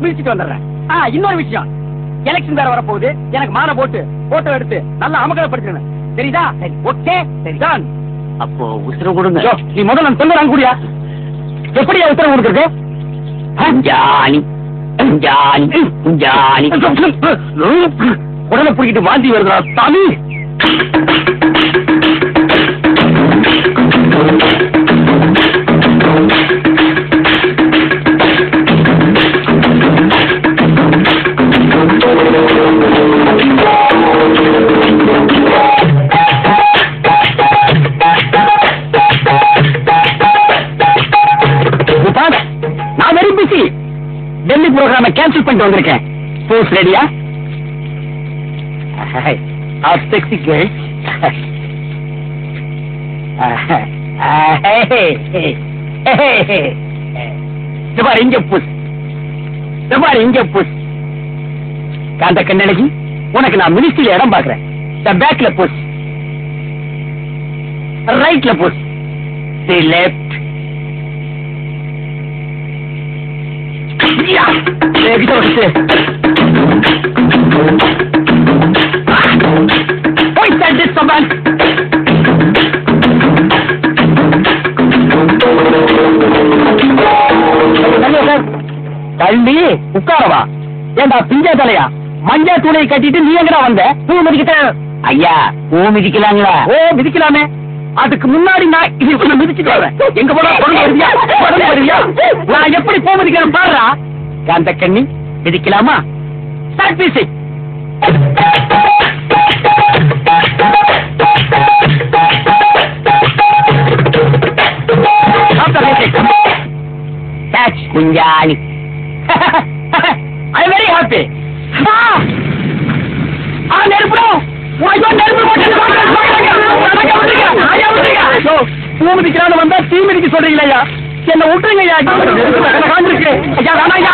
மிதிச்சிட்டு வந்துடுறேன். இன்னொரு விஷயம், எலெக்ஷன் வேற வரப்போகுது. எனக்கு மாலை போட்டு போட்டோ எடுத்து நல்லா அமகலப்படுத்தணும். சரிதா? ஓகே, சரிதான். அப்போ உத்தரவு கொடுங்க. நீ முதல்ல சொல்லுறாங்க கூடியா? எப்படியா உத்தரவு கொடுக்குறது? ஜானி ஜானி ஜானி உடலை பிடிக்கிட்டு வாந்தி வருதா சாமி? நான் வெரி பிஸி. டெல்லி ப்ரோக்ராம கேன்சல் பண்ணிட்டு வந்திருக்கேன். போஸ் ரெடியா? sexy girl. இங்க புஷ், இங்க புஷ். காந்த கண்ணழகி, உனக்கு நான் மினிஸ்ட்ரியில இடம் பாக்குறேன். பேக்ல புஷ், ரைட்ல புஷ், லெப்ட். தள்ளி உட்காரவா? ஏண்டா பிஞ்சா தலையா? மஞ்சா தூளை கட்டிட்டு நீ எங்கடா வந்த? பூ மிதிக்கிட்டேன். ஐயா, பூ மிதிக்கலாங்களா? ஓ, மிதிக்கலாமே. அதுக்கு முன்னாடி நான் இது மிதிச்சுட்டு வரேன். எங்க போனா வருவியா? நான் எப்படி பூ மிதிக்கிறேன் பாருடா. காந்த கண்ணி, மிதிக்கலாமா? Start music. Catch Kunjali. I am very happy. நெருப்பு பூ மிதிக்கிறான்னு வந்தா தீ மிதிக்க சொல்றீங்களா? என்ன விட்டுருங்க ஐயா. ஐயா வேணாம் ஐயா.